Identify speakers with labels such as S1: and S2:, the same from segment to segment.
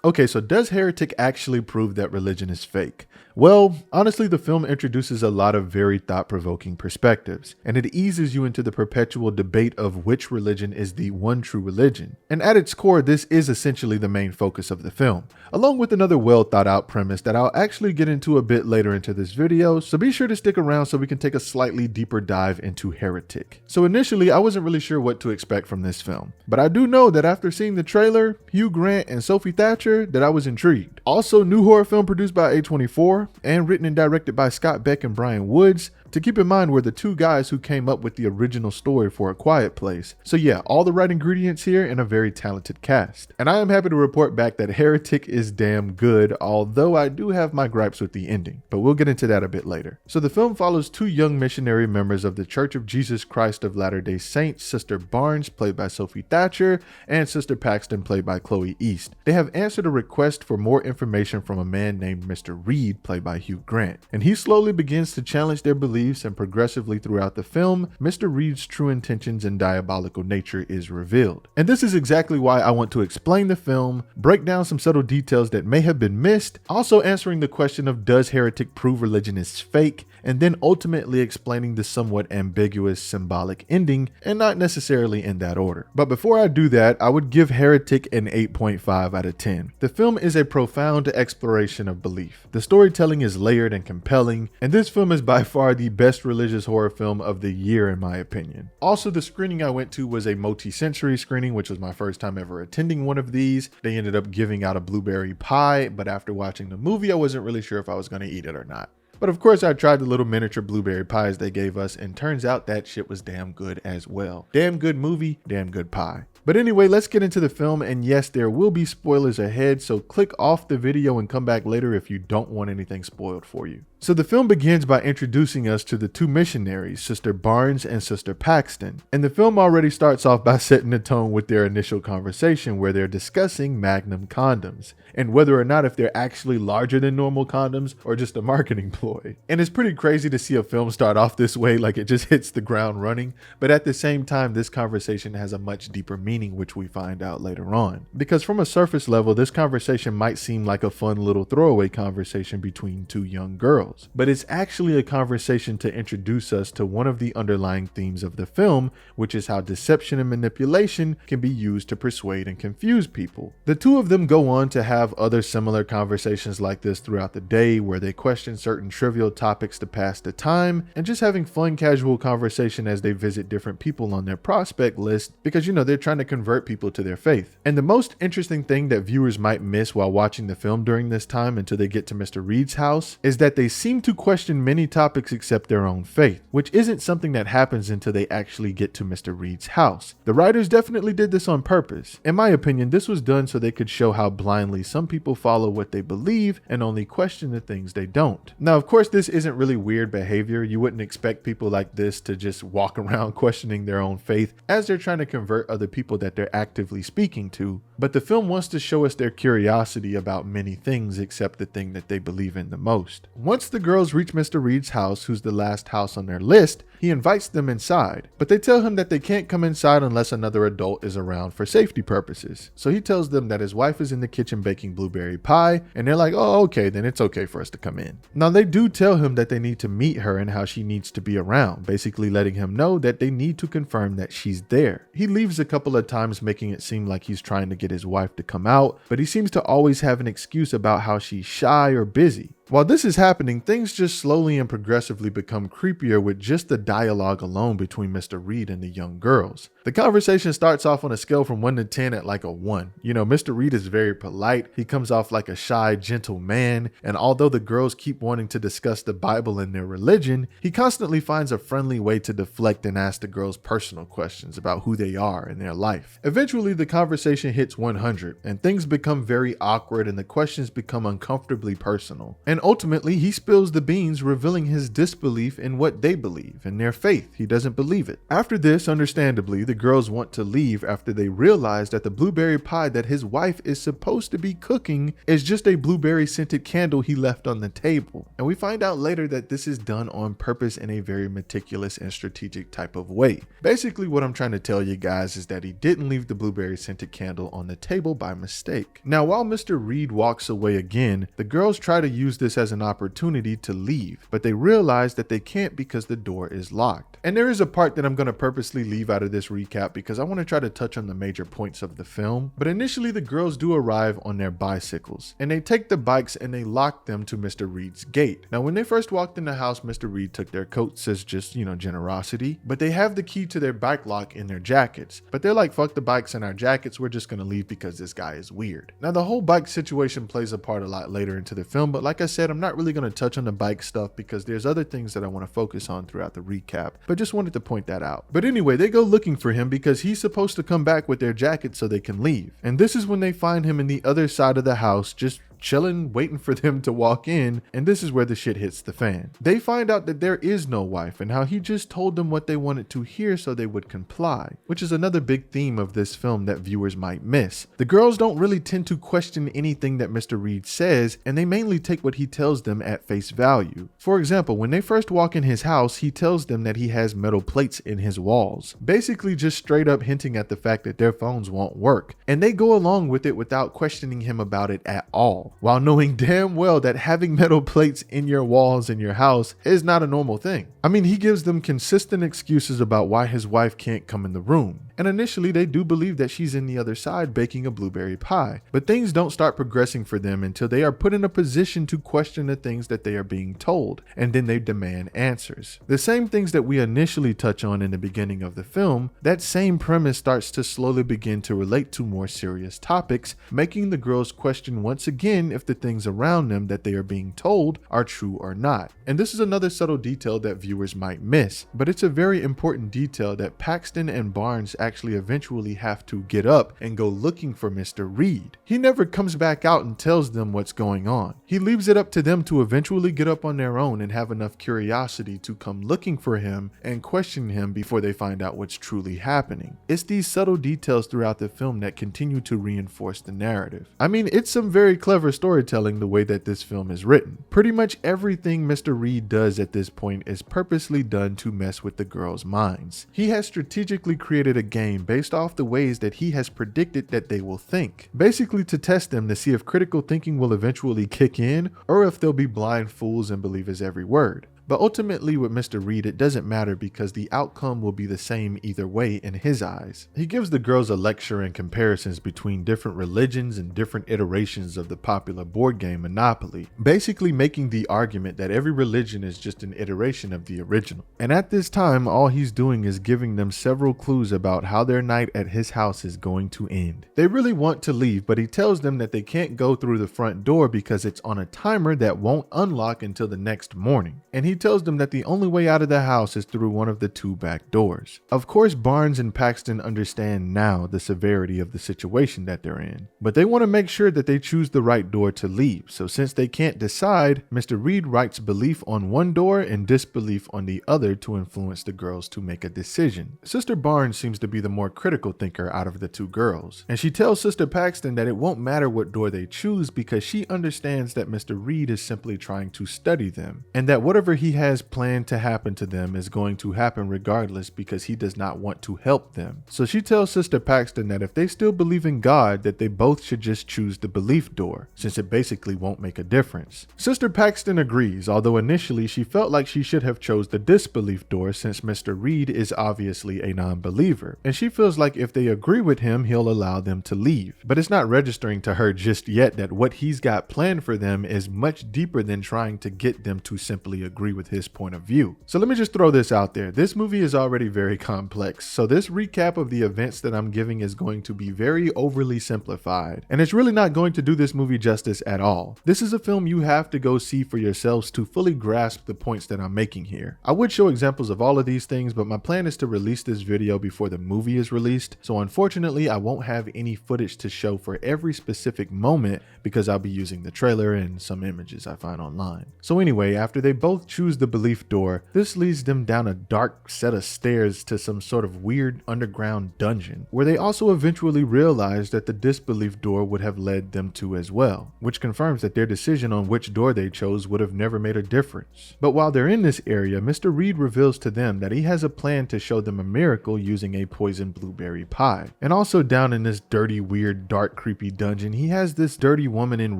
S1: Okay, so does Heretic actually prove that religion is fake? Well, honestly, the film introduces a lot of very thought-provoking perspectives, and it eases you into the perpetual debate of which religion is the one true religion. And at its core, this is essentially the main focus of the film, along with another well-thought-out premise that I'll actually get into a bit later into this video, so be sure to stick around so we can take a slightly deeper dive into Heretic. So initially, I wasn't really sure what to expect from this film, but I do know that after seeing the trailer, Hugh Grant and Sophie Thatcher, that I was intrigued. Also, new horror film produced by A24 and written and directed by Scott Beck and Bryan Woods, to keep in mind were the two guys who came up with the original story for A Quiet Place. So yeah, all the right ingredients here and a very talented cast. And I am happy to report back that Heretic is damn good, although I do have my gripes with the ending, but we'll get into that a bit later. So the film follows two young missionary members of the Church of Jesus Christ of Latter-day Saints, Sister Barnes, played by Sophie Thatcher, and Sister Paxton, played by Chloe East. They have answered a request for more information from a man named Mr. Reed, played by Hugh Grant, and he slowly begins to challenge their beliefs, and progressively throughout the film, Mr. Reed's true intentions and diabolical nature is revealed. And this is exactly why I want to explain the film, break down some subtle details that may have been missed, also answering the question of does Heretic prove religion is fake, and then ultimately explaining the somewhat ambiguous symbolic ending, and not necessarily in that order. But before I do that, I would give Heretic an 8.5 out of 10. The film is a profound exploration of belief. The storytelling is layered and compelling, and this film is by far the best religious horror film of the year in my opinion. Also, the screening I went to was a multi-sensory screening, which was my first time ever attending one of these. They ended up giving out a blueberry pie, but after watching the movie, I wasn't really sure if I was going to eat it or not. But of course I tried the little miniature blueberry pies they gave us, and turns out that shit was damn good as well. Damn good movie, damn good pie. But anyway, let's get into the film, and yes, there will be spoilers ahead, so click off the video and come back later if you don't want anything spoiled for you. So the film begins by introducing us to the two missionaries, Sister Barnes and Sister Paxton. And the film already starts off by setting the tone with their initial conversation where they're discussing Magnum condoms and whether or not if they're actually larger than normal condoms or just a marketing ploy. And it's pretty crazy to see a film start off this way, like it just hits the ground running. But at the same time, this conversation has a much deeper meaning, which we find out later on. Because from a surface level, this conversation might seem like a fun little throwaway conversation between two young girls. But it's actually a conversation to introduce us to one of the underlying themes of the film, which is how deception and manipulation can be used to persuade and confuse people. The two of them go on to have other similar conversations like this throughout the day, where they question certain trivial topics to pass the time, and just having fun casual conversation as they visit different people on their prospect list, because they're trying to convert people to their faith. And the most interesting thing that viewers might miss while watching the film during this time until they get to Mr. Reed's house is that they seem to question many topics except their own faith, which isn't something that happens until they actually get to Mr. Reed's house. The writers definitely did this on purpose. In my opinion, this was done so they could show how blindly some people follow what they believe and only question the things they don't. Now, of course, this isn't really weird behavior. You wouldn't expect people like this to just walk around questioning their own faith as they're trying to convert other people that they're actively speaking to. But the film wants to show us their curiosity about many things except the thing that they believe in the most. Once the girls reach Mr. Reed's house, who's the last house on their list, he invites them inside, but they tell him that they can't come inside unless another adult is around for safety purposes. So he tells them that his wife is in the kitchen baking blueberry pie, and they're like, oh, okay, then it's okay for us to come in. Now they do tell him that they need to meet her and how she needs to be around, basically letting him know that they need to confirm that she's there. He leaves a couple of times, making it seem like he's trying to get his wife to come out, but he seems to always have an excuse about how she's shy or busy. While this is happening, things just slowly and progressively become creepier with just the dialogue alone between Mr. Reed and the young girls. The conversation starts off on a scale from 1 to 10 at like a 1. Mr. Reed is very polite. He comes off like a shy, gentle man. And although the girls keep wanting to discuss the Bible and their religion, he constantly finds a friendly way to deflect and ask the girls personal questions about who they are in their life. Eventually, the conversation hits 100 and things become very awkward and the questions become uncomfortably personal. And And ultimately, he spills the beans, revealing his disbelief in what they believe, in their faith. He doesn't believe it. After this, understandably, the girls want to leave after they realize that the blueberry pie that his wife is supposed to be cooking is just a blueberry scented candle he left on the table. And we find out later that this is done on purpose in a very meticulous and strategic type of way. Basically, what I'm trying to tell you guys is that he didn't leave the blueberry scented candle on the table by mistake. Now, while Mr. Reed walks away again, the girls try to use this as an opportunity to leave, but they realize that they can't because the door is locked. And there is a part that I'm going to purposely leave out of this recap because I want to try to touch on the major points of the film. But initially, the girls do arrive on their bicycles, and they take the bikes and they lock them to Mr. Reed's gate. Now, when they first walked in the house, Mr. Reed took their coats as just, generosity, but they have the key to their bike lock in their jackets. But they're like, fuck the bikes and our jackets, we're just going to leave because this guy is weird. Now, the whole bike situation plays a part a lot later into the film, but like I said, I'm not really going to touch on the bike stuff because there's other things that I want to focus on throughout the recap, but just wanted to point that out. But anyway, they go looking for him because he's supposed to come back with their jackets so they can leave. And this is when they find him in the other side of the house, just chilling, waiting for them to walk in, and this is where the shit hits the fan. They find out that there is no wife and how he just told them what they wanted to hear so they would comply, which is another big theme of this film that viewers might miss. The girls don't really tend to question anything that Mr. Reed says, and they mainly take what he tells them at face value. For example, when they first walk in his house, he tells them that he has metal plates in his walls, basically just straight up hinting at the fact that their phones won't work, and they go along with it without questioning him about it at all, while knowing damn well that having metal plates in your walls in your house is not a normal thing. I mean, he gives them consistent excuses about why his wife can't come in the room. And initially, they do believe that she's in the other side baking a blueberry pie. But things don't start progressing for them until they are put in a position to question the things that they are being told, and then they demand answers. The same things that we initially touch on in the beginning of the film, that same premise starts to slowly begin to relate to more serious topics, making the girls question once again if the things around them that they are being told are true or not. And this is another subtle detail that viewers might miss, but it's a very important detail that Paxton and Barnes actually eventually have to get up and go looking for Mr. Reed. He never comes back out and tells them what's going on. He leaves it up to them to eventually get up on their own and have enough curiosity to come looking for him and question him before they find out what's truly happening. It's these subtle details throughout the film that continue to reinforce the narrative. I mean, it's some very clever storytelling the way that this film is written. Pretty much everything Mr. Reed does at this point is purposely done to mess with the girls' minds. He has strategically created a game based off the ways that he has predicted that they will think, basically to test them to see if critical thinking will eventually kick in or if they'll be blind fools and believe his every word. But ultimately with Mr. Reed, it doesn't matter because the outcome will be the same either way in his eyes. He gives the girls a lecture and comparisons between different religions and different iterations of the popular board game Monopoly, basically making the argument that every religion is just an iteration of the original. And at this time, all he's doing is giving them several clues about how their night at his house is going to end. They really want to leave, but he tells them that they can't go through the front door because it's on a timer that won't unlock until the next morning. And he tells them that the only way out of the house is through one of the two back doors. Of course, Barnes and Paxton understand now the severity of the situation that they're in, but they want to make sure that they choose the right door to leave. So since they can't decide, Mr. Reed writes belief on one door and disbelief on the other to influence the girls to make a decision. Sister Barnes seems to be the more critical thinker out of the two girls, and she tells Sister Paxton that it won't matter what door they choose because she understands that Mr. Reed is simply trying to study them, and that whatever he has planned to happen to them is going to happen regardless because he does not want to help them. So she tells Sister Paxton that if they still believe in God, that they both should just choose the belief door, since it basically won't make a difference. Sister Paxton agrees, although initially she felt like she should have chose the disbelief door since Mr. Reed is obviously a non-believer, and she feels like if they agree with him, he'll allow them to leave. But it's not registering to her just yet that what he's got planned for them is much deeper than trying to get them to simply agree with his point of view. So let me just throw this out there. This movie is already very complex, so this recap of the events that I'm giving is going to be very overly simplified, and it's really not going to do this movie justice at all. This is a film you have to go see for yourselves to fully grasp the points that I'm making here. I would show examples of all of these things, but my plan is to release this video before the movie is released, so unfortunately I won't have any footage to show for every specific moment because I'll be using the trailer and some images I find online. So anyway, after they both choose the belief door, this leads them down a dark set of stairs to some sort of weird underground dungeon, where they also eventually realize that the disbelief door would have led them to as well, which confirms that their decision on which door they chose would have never made a difference. But while they're in this area, Mr. Reed reveals to them that he has a plan to show them a miracle using a poisoned blueberry pie. And also down in this dirty, weird, dark, creepy dungeon, he has this dirty woman in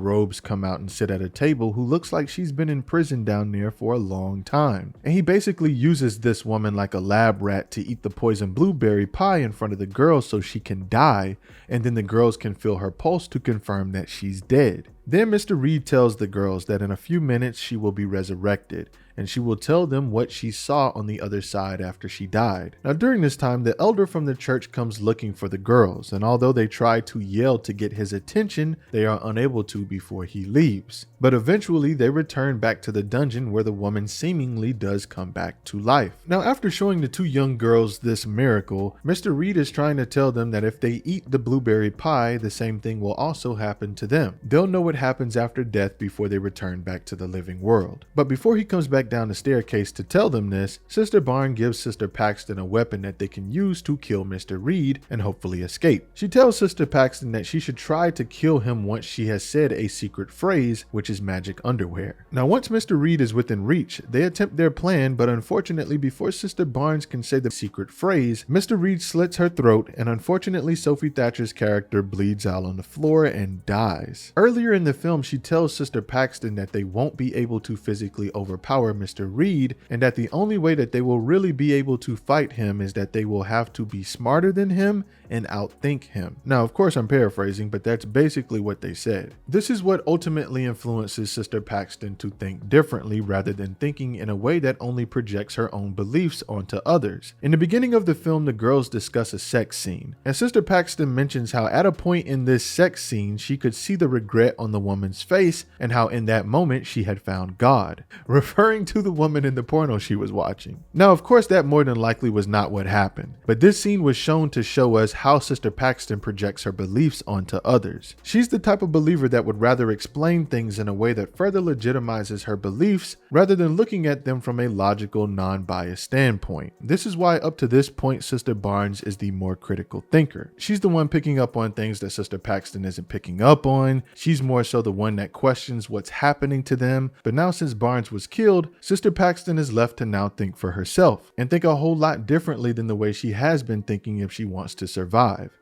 S1: robes come out and sit at a table who looks like she's been in prison down there for a long time. And he basically uses this woman like a lab rat to eat the poisoned blueberry pie in front of the girls so she can die, and then the girls can feel her pulse to confirm that she's dead. Then Mr. Reed tells the girls that in a few minutes she will be resurrected, and she will tell them what she saw on the other side after she died. Now during this time, the elder from the church comes looking for the girls, and although they try to yell to get his attention, they are unable to before he leaves. But eventually they return back to the dungeon where the woman seemingly does come back to life. Now after showing the two young girls this miracle, Mr. Reed is trying to tell them that if they eat the blueberry pie, the same thing will also happen to them. They'll know what happens after death before they return back to the living world. But before he comes back down the staircase to tell them this, Sister Barn gives Sister Paxton a weapon that they can use to kill Mr. Reed and hopefully escape. She tells Sister Paxton that she should try to kill him once she has said a secret phrase, which is magic underwear. Now once Mr. Reed is within reach, they attempt their plan, but unfortunately before Sister Barnes can say the secret phrase, Mr. Reed slits her throat, and unfortunately Sophie Thatcher's character bleeds out on the floor and dies. Earlier in the film, she tells Sister Paxton that they won't be able to physically overpower Mr. Reed, and that the only way that they will really be able to fight him is that they will have to be smarter than him and outthink him. Now, of course, I'm paraphrasing, but that's basically what they said. This is what ultimately influences Sister Paxton to think differently rather than thinking in a way that only projects her own beliefs onto others. In the beginning of the film, the girls discuss a sex scene, and Sister Paxton mentions how at a point in this sex scene, she could see the regret on the woman's face and how in that moment she had found God, referring to the woman in the porno she was watching. Now, of course, that more than likely was not what happened, but this scene was shown to show us how Sister Paxton projects her beliefs onto others. She's the type of believer that would rather explain things in a way that further legitimizes her beliefs rather than looking at them from a logical, non-biased standpoint. This is why up to this point, Sister Barnes is the more critical thinker. She's the one picking up on things that Sister Paxton isn't picking up on. She's more so the one that questions what's happening to them. But now since Barnes was killed, Sister Paxton is left to now think for herself and think a whole lot differently than the way she has been thinking if she wants to survive.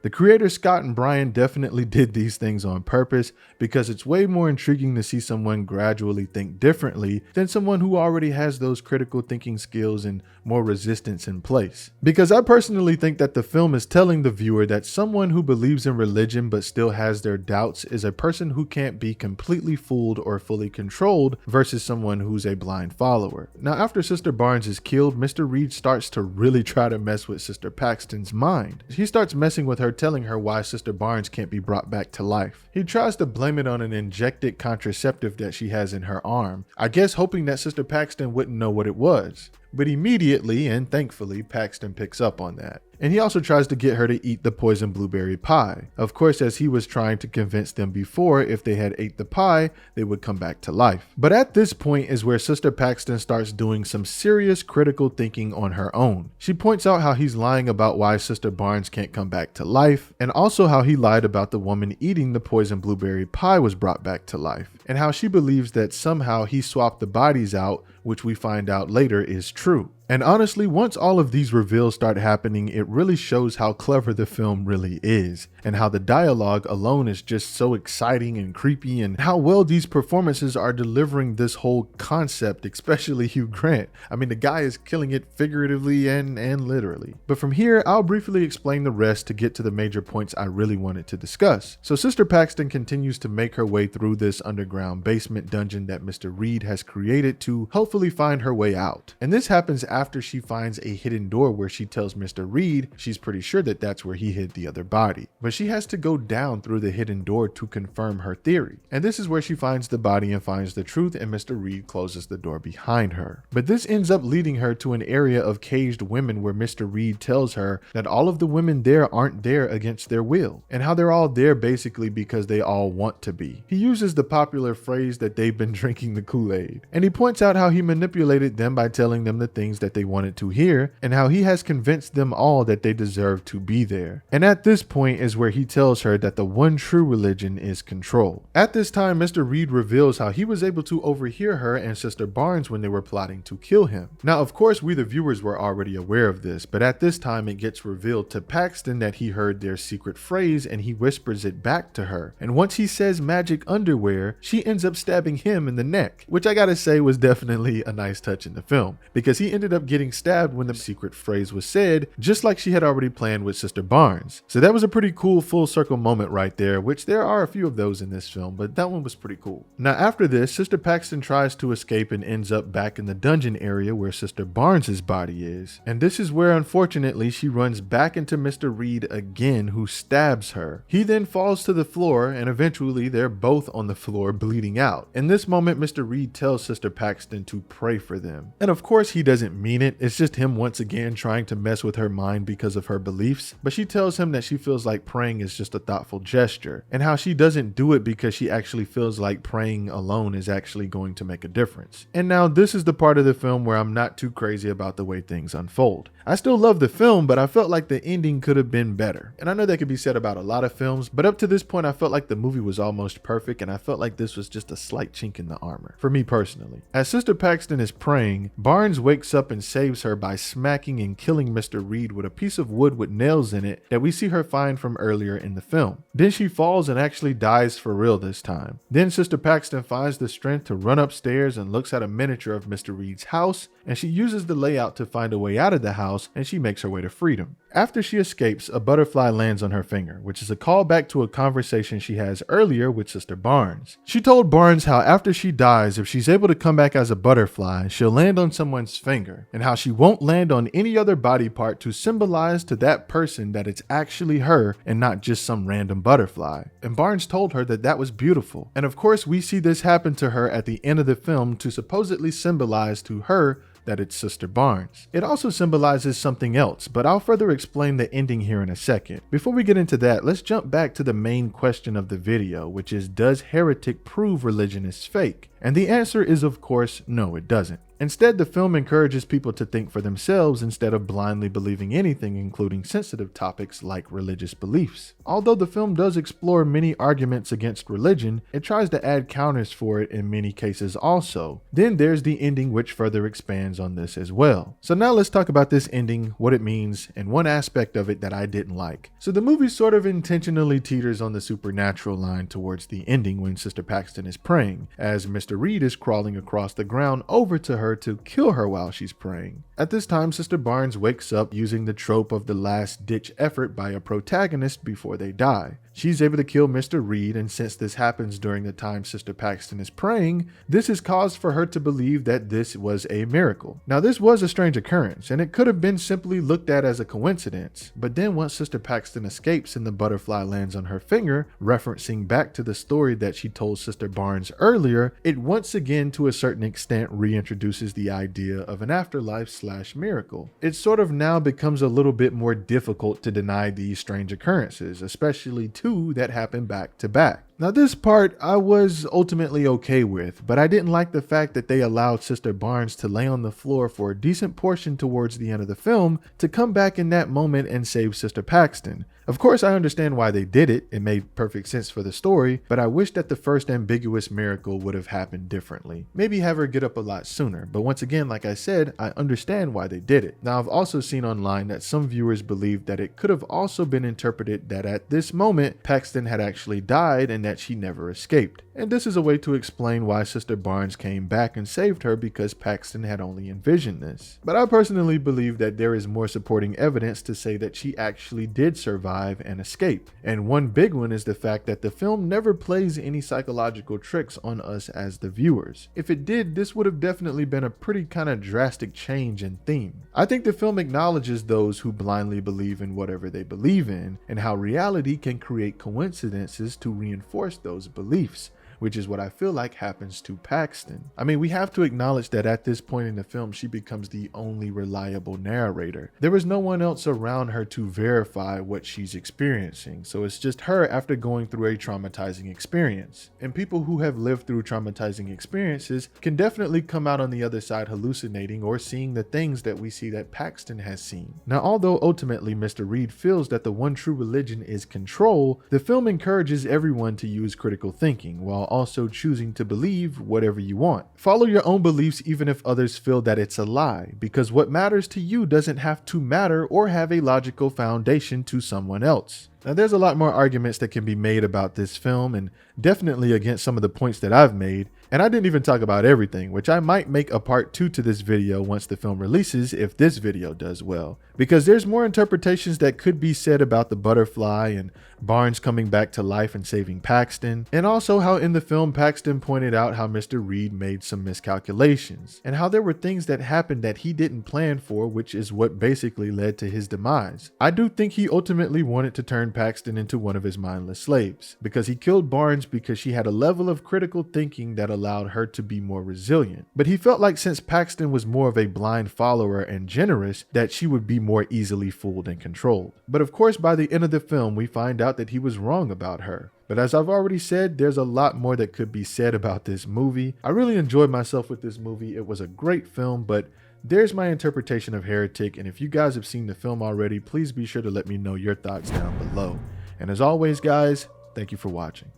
S1: The creators Scott and Bryan definitely did these things on purpose because it's way more intriguing to see someone gradually think differently than someone who already has those critical thinking skills and more resistance in place. Because I personally think that the film is telling the viewer that someone who believes in religion but still has their doubts is a person who can't be completely fooled or fully controlled versus someone who's a blind follower. Now after Sister Barnes is killed, Mr. Reed starts to really try to mess with Sister Paxton's mind. He starts messing with her, telling her why Sister Barnes can't be brought back to life. He tries to blame it on an injected contraceptive that she has in her arm, I guess hoping that Sister Paxton wouldn't know what it was. But immediately, and thankfully, Paxton picks up on that. And he also tries to get her to eat the poisoned blueberry pie. Of course, as he was trying to convince them before, if they had ate the pie, they would come back to life. But at this point is where Sister Paxton starts doing some serious critical thinking on her own. She points out how he's lying about why Sister Barnes can't come back to life, and also how he lied about the woman eating the poisoned blueberry pie was brought back to life, and how she believes that somehow he swapped the bodies out, which we find out later is true. And honestly, once all of these reveals start happening, it really shows how clever the film really is, and how the dialogue alone is just so exciting and creepy, and how well these performances are delivering this whole concept, especially Hugh Grant. I mean, the guy is killing it figuratively and literally. But from here, I'll briefly explain the rest to get to the major points I really wanted to discuss. So Sister Paxton continues to make her way through this underground basement dungeon that Mr. Reed has created to hopefully find her way out. And this happens after she finds a hidden door where she tells Mr. Reed she's pretty sure that that's where he hid the other body. But she has to go down through the hidden door to confirm her theory. And this is where she finds the body and finds the truth, and Mr. Reed closes the door behind her. But this ends up leading her to an area of caged women where Mr. Reed tells her that all of the women there aren't there against their will, and how they're all there basically because they all want to be. He uses the popular phrase that they've been drinking the Kool-Aid, and he points out how he manipulated them by telling them the things that they wanted to hear, and how he has convinced them all that they deserve to be there. And at this point is where he tells her that the one true religion is control. At this time, Mr. Reed reveals how he was able to overhear her and Sister Barnes when they were plotting to kill him. Now, of course, we the viewers were already aware of this, but at this time it gets revealed to Paxton that he heard their secret phrase, and he whispers it back to her. And once he says magic underwear, she ends up stabbing him in the neck, which I gotta say was definitely a nice touch in the film, because he ended up getting stabbed when the secret phrase was said, just like she had already planned with Sister Barnes. So that was a pretty cool full circle moment right there, which there are a few of those in this film, but that one was pretty cool. Now after this, Sister Paxton tries to escape and ends up back in the dungeon area where Sister Barnes's body is. And this is where unfortunately she runs back into Mr. Reed again, who stabs her. He then falls to the floor, and eventually they're both on the floor bleeding out. In this moment, Mr. Reed tells Sister Paxton to pray for them. And of course he doesn't mean it. It's just him once again trying to mess with her mind because of her beliefs. But she tells him that she feels like praying is just a thoughtful gesture, and how she doesn't do it because she actually feels like praying alone is actually going to make a difference. And now this is the part of the film where I'm not too crazy about the way things unfold. I still love the film, but I felt like the ending could have been better. And I know that could be said about a lot of films, but up to this point I felt like the movie was almost perfect, and I felt like this was just a slight chink in the armor, for me personally. As Sister Paxton is praying, Barnes wakes up and saves her by smacking and killing Mr. Reed with a piece of wood with nails in it that we see her find from earlier in the film. Then she falls and actually dies for real this time. Then Sister Paxton finds the strength to run upstairs and looks at a miniature of Mr. Reed's house, and she uses the layout to find a way out of the house, and she makes her way to freedom. After she escapes, a butterfly lands on her finger, which is a callback to a conversation she has earlier with Sister Barnes. She told Barnes how after she dies, if she's able to come back as a butterfly, she'll land on someone's finger, and how she won't land on any other body part to symbolize to that person that it's actually her and not just some random butterfly. And Barnes told her that that was beautiful. And of course, we see this happen to her at the end of the film to supposedly symbolize to her that it's Sister Barnes. It also symbolizes something else, but I'll further explain the ending here in a second. Before we get into that, let's jump back to the main question of the video, which is, does Heretic prove religion is fake? And the answer is, of course, no, it doesn't. Instead, the film encourages people to think for themselves instead of blindly believing anything, including sensitive topics like religious beliefs. Although the film does explore many arguments against religion, it tries to add counters for it in many cases also. Then there's the ending, which further expands on this as well. So now let's talk about this ending, what it means, and one aspect of it that I didn't like. So the movie sort of intentionally teeters on the supernatural line towards the ending when Sister Paxton is praying, as Mr. Reed is crawling across the ground over to her to kill her while she's praying. At this time, Sister Barnes wakes up using the trope of the last-ditch effort by a protagonist before they die. She's able to kill Mr. Reed, and since this happens during the time Sister Paxton is praying, this is cause for her to believe that this was a miracle. Now, this was a strange occurrence, and it could have been simply looked at as a coincidence, but then once Sister Paxton escapes and the butterfly lands on her finger, referencing back to the story that she told Sister Barnes earlier, it once again to a certain extent reintroduces the idea of an afterlife/miracle. It sort of now becomes a little bit more difficult to deny these strange occurrences, especially two that happen back to back. Now this part I was ultimately okay with, but I didn't like the fact that they allowed Sister Barnes to lay on the floor for a decent portion towards the end of the film to come back in that moment and save Sister Paxton. Of course, I understand why they did it. It made perfect sense for the story, but I wish that the first ambiguous miracle would have happened differently. Maybe have her get up a lot sooner, but once again, like I said, I understand why they did it. Now, I've also seen online that some viewers believe that it could have also been interpreted that at this moment, Paxton had actually died and that she never escaped. And this is a way to explain why Sister Barnes came back and saved her, because Paxton had only envisioned this. But I personally believe that there is more supporting evidence to say that she actually did survive and escape. And one big one is the fact that the film never plays any psychological tricks on us as the viewers. If it did, this would have definitely been a pretty kind of drastic change in theme. I think the film acknowledges those who blindly believe in whatever they believe in, and how reality can create coincidences to reinforce those beliefs, which is what I feel like happens to Paxton. I mean, we have to acknowledge that at this point in the film, she becomes the only reliable narrator. There is no one else around her to verify what she's experiencing, so it's just her after going through a traumatizing experience. And people who have lived through traumatizing experiences can definitely come out on the other side hallucinating or seeing the things that we see that Paxton has seen. Now, although ultimately Mr. Reed feels that the one true religion is control, the film encourages everyone to use critical thinking, while also choosing to believe whatever you want. Follow your own beliefs even if others feel that it's a lie, because what matters to you doesn't have to matter or have a logical foundation to someone else. Now, there's a lot more arguments that can be made about this film, and definitely against some of the points that I've made, and I didn't even talk about everything, which I might make a part 2 to this video once the film releases if this video does well, because there's more interpretations that could be said about the butterfly and Barnes coming back to life and saving Paxton, and also how in the film Paxton pointed out how Mr. Reed made some miscalculations, and how there were things that happened that he didn't plan for, which is what basically led to his demise. I do think he ultimately wanted to turn Paxton into one of his mindless slaves, because he killed Barnes because she had a level of critical thinking that allowed her to be more resilient. But he felt like since Paxton was more of a blind follower and generous, that she would be more easily fooled and controlled. But of course, by the end of the film, we find out that he was wrong about her. But as I've already said, there's a lot more that could be said about this movie. I really enjoyed myself with this movie. It was a great film, but there's my interpretation of Heretic, and if you guys have seen the film already, please be sure to let me know your thoughts down below. And as always, guys, thank you for watching.